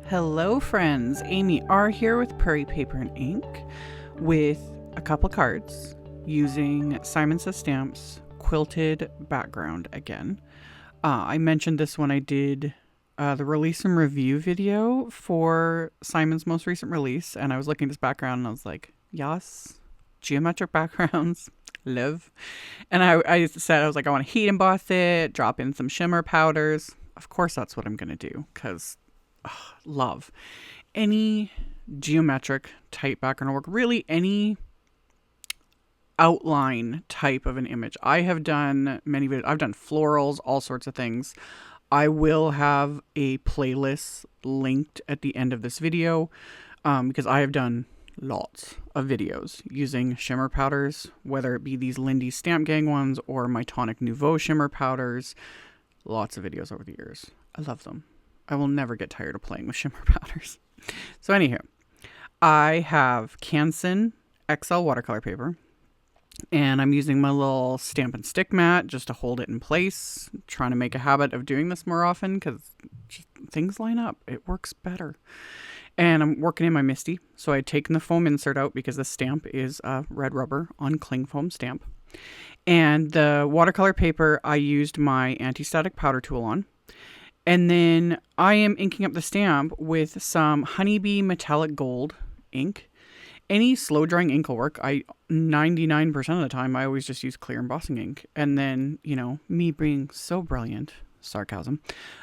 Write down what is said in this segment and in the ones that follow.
Hello friends, AmyR here with Prairie Paper and Ink with a couple cards using Simon Says Stamps quilted background again. I mentioned this when I did the release and review video for Simon's most recent release, and I was looking at this background and I was like, yes, geometric backgrounds, live. And I said, I was like, I want to heat emboss it, drop in some shimmer powders. Of course that's what I'm going to do, because love any geometric type background work, really any outline type of an image. I have done many videos. I've done florals, all sorts of things. I will have a playlist linked at the end of this video because I have done lots of videos using shimmer powders, whether it be these Lindy Stamp Gang ones or my Tonic Nouveau shimmer powders. Lots of videos over the years. I love them. I will never get tired of playing with shimmer powders. So anywho, I have Canson XL watercolor paper, and I'm using my little stamp and stick mat just to hold it in place. I'm trying to make a habit of doing this more often because things line up. It works better. And I'm working in my MISTI. So I had taken the foam insert out because the stamp is red rubber on cling foam stamp. And the watercolor paper, I used my anti-static powder tool on. And then I am inking up the stamp with some Honeybee Metallic Gold ink. Any slow drying ink will work. 99% of the time, I always just use clear embossing ink. And then, you know, me being so brilliant, sarcasm,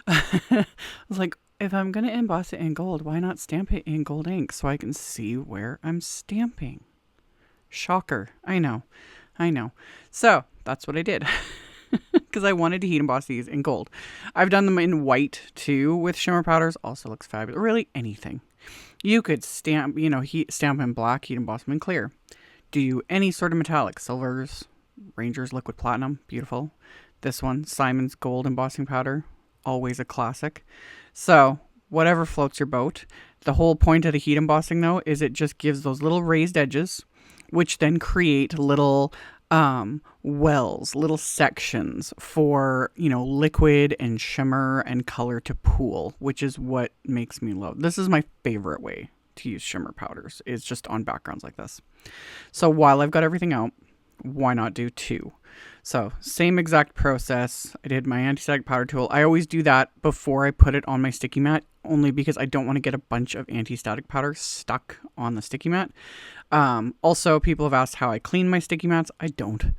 I was like, if I'm going to emboss it in gold, why not stamp it in gold ink so I can see where I'm stamping? Shocker. I know. So that's what I did. Because I wanted to heat emboss these in gold. I've done them in white too with shimmer powders. Also looks fabulous. Really anything. You could stamp, stamp in black, heat emboss them in clear. Do any sort of metallic. Silvers, Ranger's liquid platinum. Beautiful. This one, Simon's gold embossing powder. Always a classic. So whatever floats your boat. The whole point of the heat embossing though is it just gives those little raised edges, which then create little wells, little sections for, liquid and shimmer and color to pool, which is what makes me love. This is my favorite way to use shimmer powders, is just on backgrounds like this. So while I've got everything out, why not do two? So same exact process. I did my anti-static powder tool. I always do that before I put it on my sticky mat, only because I don't want to get a bunch of anti-static powder stuck on the sticky mat. Also, people have asked how I clean my sticky mats. I don't.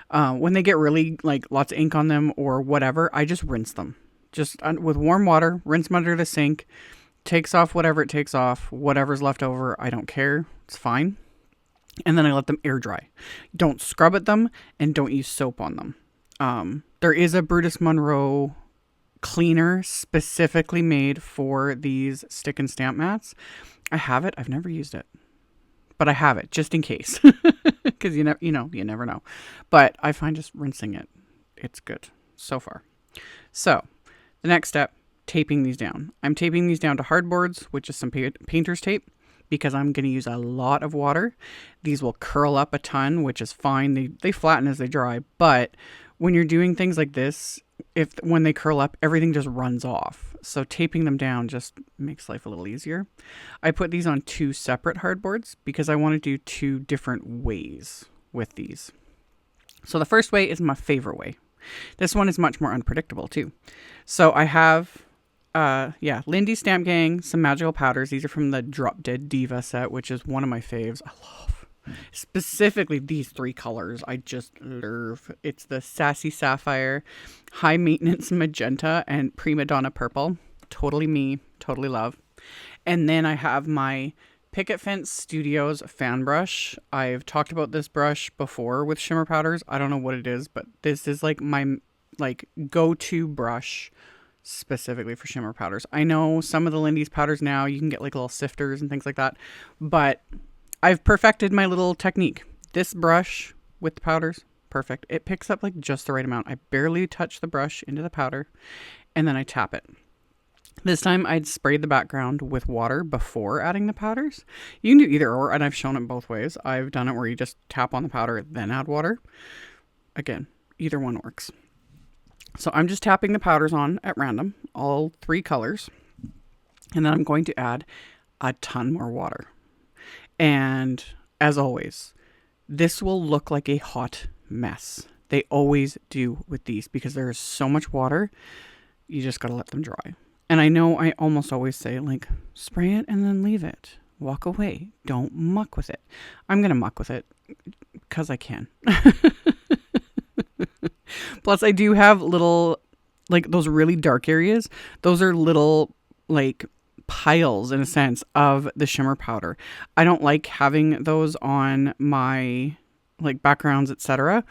When they get really lots of ink on them or whatever, I just rinse them. Just with warm water, rinse them under the sink, takes off whatever it takes off, whatever's left over. I don't care. It's fine. And then I let them air dry. Don't scrub at them and don't use soap on them. There is a Brutus Monroe cleaner specifically made for these stick and stamp mats. I have it. I've never used it, but I have it just in case, because you never know. But I find just rinsing it, it's good so far. So the next step, taping these down. I'm taping these down to hardboards, which is some painter's tape, because I'm going to use a lot of water. These will curl up a ton, which is fine. They flatten as they dry, but when you're doing things like this, when they curl up, everything just runs off. So taping them down just makes life a little easier. I put these on two separate hardboards because I want to do two different ways with these. So the first way is my favorite way. This one is much more unpredictable too. So I have Lindy Stamp Gang, some magical powders. These are from the Drop Dead Diva set, which is one of my faves. I love specifically these three colors. I just love. It's the Sassy Sapphire, High Maintenance Magenta, and Prima Donna Purple. Totally me, totally love. And then I have my Picket Fence Studios fan brush. I've talked about this brush before with shimmer powders. I don't know what it is, but this is my go-to brush specifically for shimmer powders. I know some of the Lindy's powders now, you can get little sifters and things like that, but I've perfected my little technique. This brush with the powders, perfect. It picks up just the right amount. I barely touch the brush into the powder and then I tap it. This time I'd sprayed the background with water before adding the powders. You can do either or, and I've shown it both ways. I've done it where you just tap on the powder, then add water. Again, either one works. So I'm just tapping the powders on at random, all three colors. And then I'm going to add a ton more water. And as always, this will look like a hot mess. They always do with these because there is so much water. You just got to let them dry. And I know I almost always say, like, spray it and then leave it. Walk away. Don't muck with it. I'm going to muck with it because I can. Plus, I do have little, like, those really dark areas. Those are little, like, piles, in a sense, of the shimmer powder. I don't like having those on my, like, backgrounds, etc.,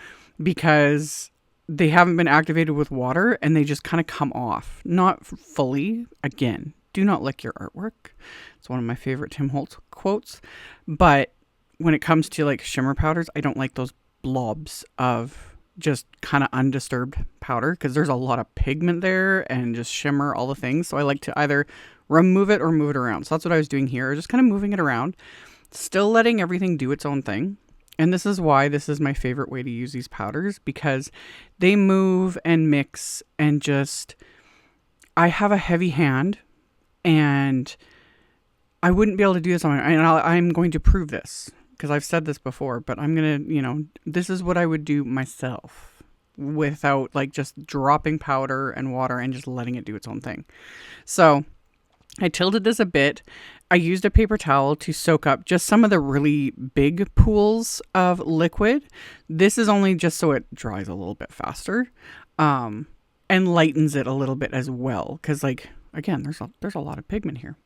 because they haven't been activated with water and they just kind of come off. Not fully. Again, do not lick your artwork. It's one of my favorite Tim Holtz quotes. But when it comes to, like, shimmer powders, I don't like those blobs of just kind of undisturbed powder because there's a lot of pigment there and just shimmer, all the things. So I like to either remove it or move it around. So that's what I was doing here. Just kind of moving it around, still letting everything do its own thing. And this is why this is my favorite way to use these powders, because they move and mix and just, I have a heavy hand and I wouldn't be able to do this on my own. And I'm going to prove this because I've said this before, but I'm going to, you know, this is what I would do myself without, like, just dropping powder and water and just letting it do its own thing. So I tilted this a bit. I used a paper towel to soak up just some of the really big pools of liquid. This is only just so it dries a little bit faster, and lightens it a little bit as well. Because, like, again, there's a lot of pigment here.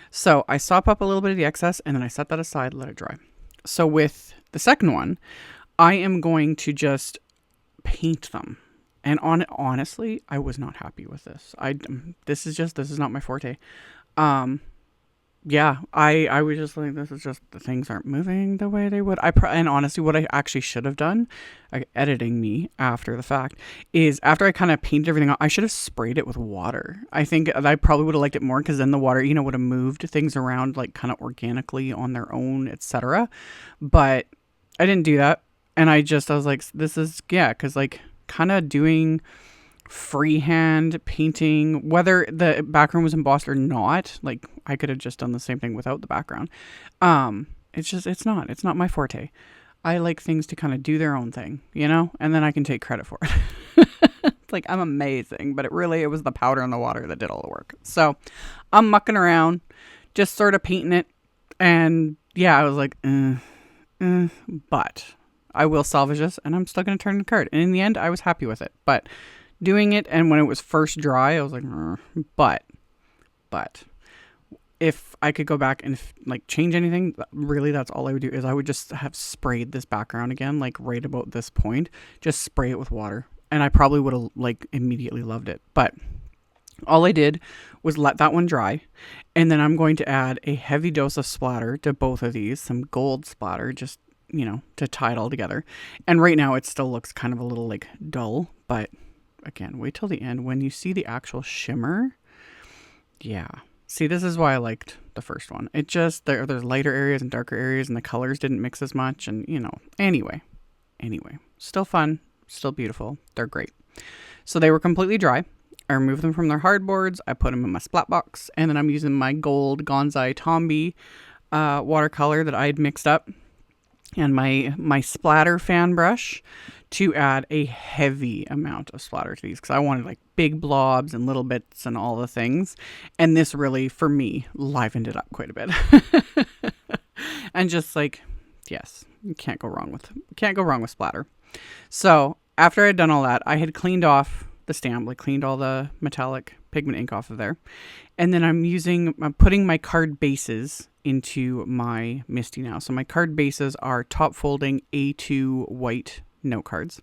So I sop up a little bit of the excess and then I set that aside, let it dry. So with the second one, I am going to just paint them. And honestly, I was not happy with this. This is not my forte. Yeah, I was just like, this is just, the things aren't moving the way they would. And honestly, what I actually should have done, editing me after the fact, is after I kind of painted everything out, I should have sprayed it with water. I think I probably would have liked it more because then the water, you know, would have moved things around, like, kind of organically on their own, etc. But I didn't do that. And I was like, this is, yeah, because, like, kind of doing freehand painting, whether the background was embossed or not, like, I could have just done the same thing without the background. It's not my forte. I like things to kind of do their own thing, you know, and then I can take credit for it. It's like, I'm amazing, but it was the powder and the water that did all the work. So I'm mucking around, just sort of painting it. And yeah, I was like, but I will salvage this and I'm still going to turn the card. And in the end, I was happy with it, but doing it, and when it was first dry, I was like, but if I could go back and, like, change anything, really, that's all I would do, is I would just have sprayed this background again, like, right about this point, just spray it with water, and I probably would have, like, immediately loved it. But all I did was let that one dry, and then I'm going to add a heavy dose of splatter to both of these, some gold splatter, just, you know, to tie it all together. And right now it still looks kind of a little, like, dull, but again, wait till the end when you see the actual shimmer. Yeah. See, this is why I liked the first one. It just, there's lighter areas and darker areas and the colors didn't mix as much, and, you know, anyway, still fun, still beautiful. They're great. So they were completely dry. I removed them from their hardboards. I put them in my splat box, and then I'm using my gold Gonzai Tombi watercolor that I had mixed up, and my splatter fan brush to add a heavy amount of splatter to these, because I wanted, like, big blobs and little bits and all the things. And this really, for me, livened it up quite a bit. And just, like, yes, you can't go wrong with splatter. So after I'd done all that, I had cleaned off the stamp, like, cleaned all the metallic pigment ink off of there. And then I'm putting my card bases into my MISTI now. So my card bases are top folding A2 white note cards.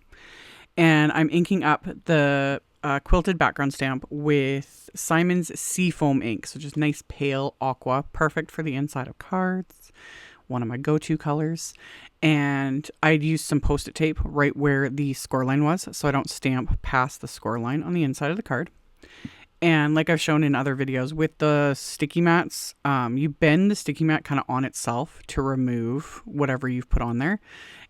And I'm inking up the quilted background stamp with Simon's Seafoam ink. So just nice pale aqua, perfect for the inside of cards. One of my go-to colors. And I'd use some post-it tape right where the score line was, so I don't stamp past the score line on the inside of the card. And like I've shown in other videos with the sticky mats, you bend the sticky mat kind of on itself to remove whatever you've put on there.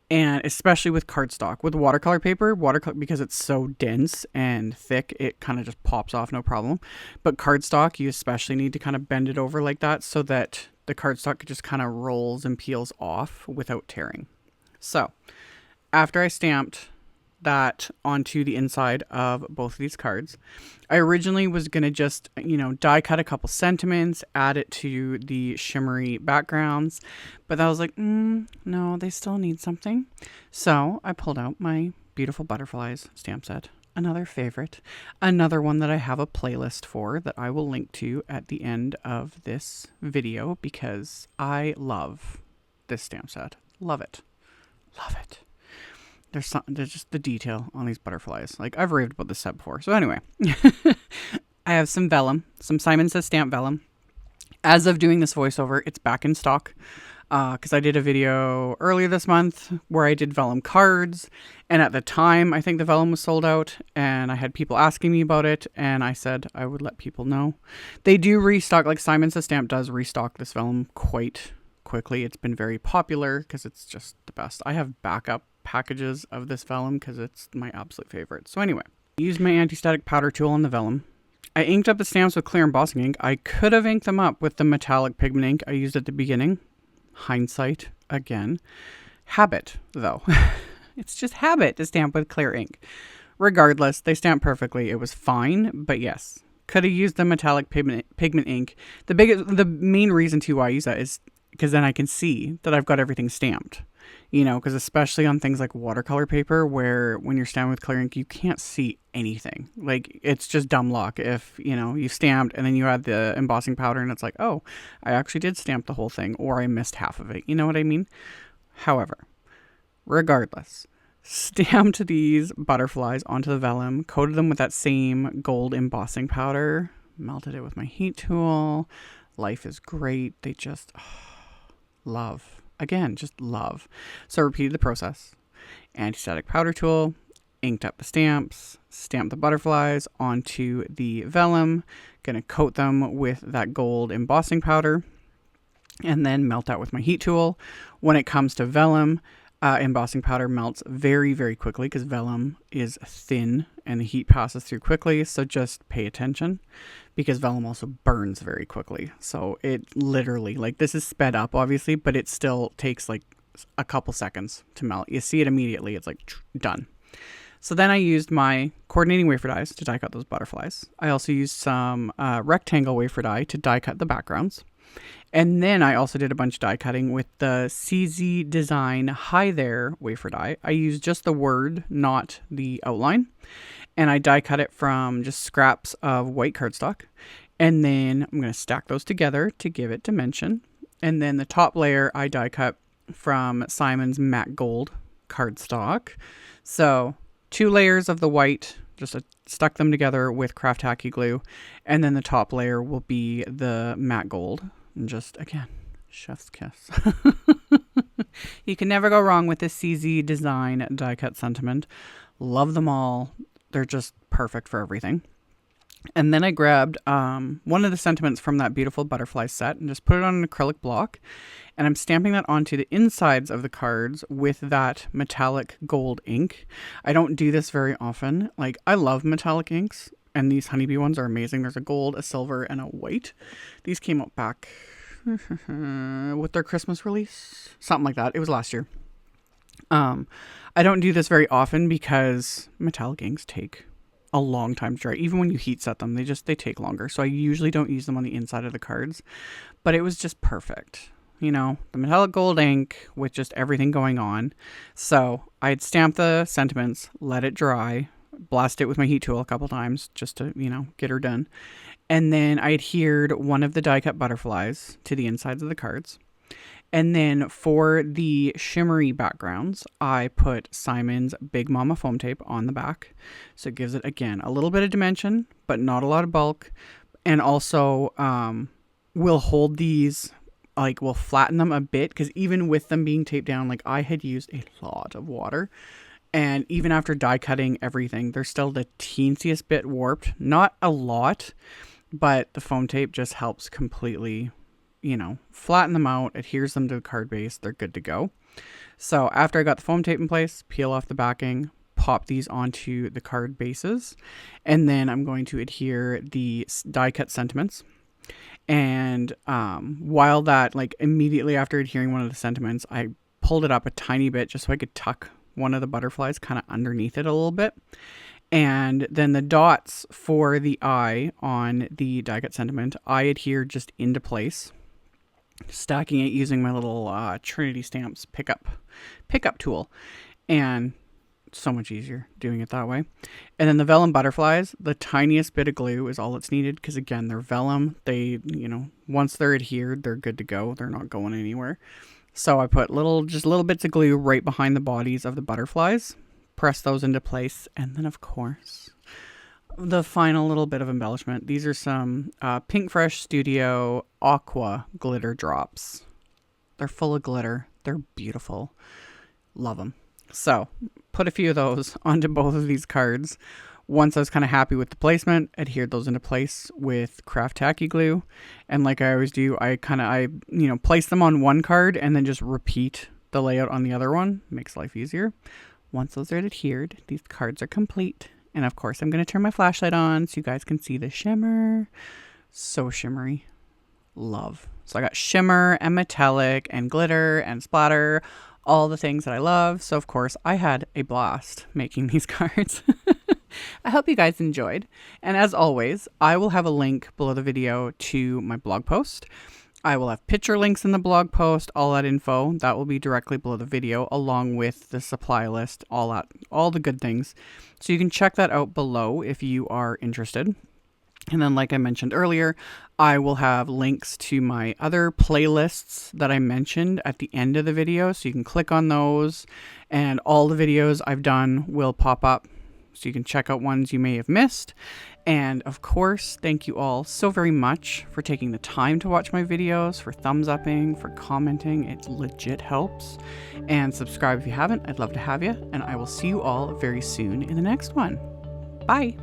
And especially with cardstock, with watercolor paper, because it's so dense and thick, it kind of just pops off, no problem. But cardstock, you especially need to kind of bend it over like that so that the cardstock just kind of rolls and peels off without tearing. So after I stamped that onto the inside of both of these cards, I originally was going to just, die cut a couple sentiments, add it to the shimmery backgrounds, but I was like, no, they still need something. So I pulled out my beautiful butterflies stamp set, another favorite, another one that I have a playlist for that I will link to at the end of this video because I love this stamp set. Love it. Love it. There's just the detail on these butterflies. Like, I've raved about this set before. So anyway, I have some vellum, some Simon Says Stamp vellum. As of doing this voiceover, it's back in stock because I did a video earlier this month where I did vellum cards. And at the time, I think the vellum was sold out and I had people asking me about it. And I said I would let people know. They do restock, like Simon Says Stamp does restock this vellum quite quickly. It's been very popular because it's just the best. I have backup packages of this vellum because it's my absolute favorite. So anyway, I used my anti-static powder tool on the vellum. I inked up the stamps with clear embossing ink. I could have inked them up with the metallic pigment ink I used at the beginning. Hindsight again. Habit though. It's just habit to stamp with clear ink. Regardless, they stamped perfectly. It was fine, but yes, could have used the metallic pigment ink. The main reason to why I use that is because then I can see that I've got everything stamped. Because especially on things like watercolor paper where when you're stamping with clear ink, you can't see anything. Like, it's just dumb luck if, you stamped and then you add the embossing powder and it's like, oh, I actually did stamp the whole thing or I missed half of it. You know what I mean? However, regardless, stamped these butterflies onto the vellum, coated them with that same gold embossing powder, melted it with my heat tool. Life is great. They just love. Again, just love. So I repeated the process. Anti-static powder tool, inked up the stamps, stamped the butterflies onto the vellum, gonna coat them with that gold embossing powder, and then melt that with my heat tool. When it comes to vellum, embossing powder melts very, very quickly because vellum is thin and the heat passes through quickly. So just pay attention because vellum also burns very quickly. So it literally, like, this is sped up obviously, but it still takes like a couple seconds to melt. You see it immediately. It's like done. So then I used my coordinating wafer dies to die cut those butterflies. I also used some rectangle wafer die to die cut the backgrounds. And then I also did a bunch of die cutting with the CZ Design Hi There wafer die. I used just the word, not the outline. And I die cut it from just scraps of white cardstock. And then I'm going to stack those together to give it dimension. And then the top layer I die cut from Simon's Matte Gold cardstock. So 2 layers of the white, just stuck them together with craft tacky glue. And then the top layer will be the matte gold. And just, again, chef's kiss. You can never go wrong with this CZ Design die cut sentiment. Love them all. They're just perfect for everything. And then I grabbed one of the sentiments from that beautiful butterfly set and just put it on an acrylic block. And I'm stamping that onto the insides of the cards with that metallic gold ink. I don't do this very often. Like, I love metallic inks. And these honeybee ones are amazing. There's a gold, a silver, and a white. These came out back with their Christmas release. Something like that. It was last year. I don't do this very often because metallic inks take a long time to dry. Even when you heat set them, they take longer. So I usually don't use them on the inside of the cards. But it was just perfect. The metallic gold ink with just everything going on. So I'd stamp the sentiments, let it dry, blast it with my heat tool a couple times just to, get her done. And then I adhered one of the die cut butterflies to the insides of the cards. And then for the shimmery backgrounds, I put Simon's Big Mama foam tape on the back. So it gives it, again, a little bit of dimension, but not a lot of bulk. And also we'll hold these, like, we'll flatten them a bit because even with them being taped down, like, I had used a lot of water. And even after die cutting everything, they're still the teensiest bit warped. Not a lot, but the foam tape just helps completely, flatten them out, adheres them to the card base. They're good to go. So after I got the foam tape in place, peel off the backing, pop these onto the card bases, and then I'm going to adhere the die cut sentiments. And while that, like immediately after adhering one of the sentiments, I pulled it up a tiny bit just so I could tuck one of the butterflies kind of underneath it a little bit. And then the dots for the eye on the die cut sentiment, I adhered just into place, stacking it using my little Trinity Stamps pickup tool. And so much easier doing it that way. And then the vellum butterflies, the tiniest bit of glue is all that's needed, because again, they're vellum. They, once they're adhered, they're good to go. They're not going anywhere. So I put just little bits of glue right behind the bodies of the butterflies, press those into place, and then of course the final little bit of embellishment. These are some Pink Fresh Studio Aqua glitter drops. They're full of glitter. They're beautiful. Love them. So put a few of those onto both of these cards. Once I was kind of happy with the placement, adhered those into place with craft tacky glue. And like I always do, I place them on one card and then just repeat the layout on the other one. Makes life easier. Once those are adhered, these cards are complete. And of course, I'm going to turn my flashlight on so you guys can see the shimmer. So shimmery. Love. So I got shimmer and metallic and glitter and splatter, all the things that I love. So of course, I had a blast making these cards. I hope you guys enjoyed. And as always, I will have a link below the video to my blog post. I will have picture links in the blog post, all that info. That will be directly below the video, along with the supply list, all the good things. So you can check that out below if you are interested. And then, like I mentioned earlier, I will have links to my other playlists that I mentioned at the end of the video. So you can click on those and all the videos I've done will pop up. So you can check out ones you may have missed. And of course, thank you all so very much for taking the time to watch my videos, for thumbs upping, for commenting. It legit helps. And subscribe if you haven't. I'd love to have you. And I will see you all very soon in the next one. Bye.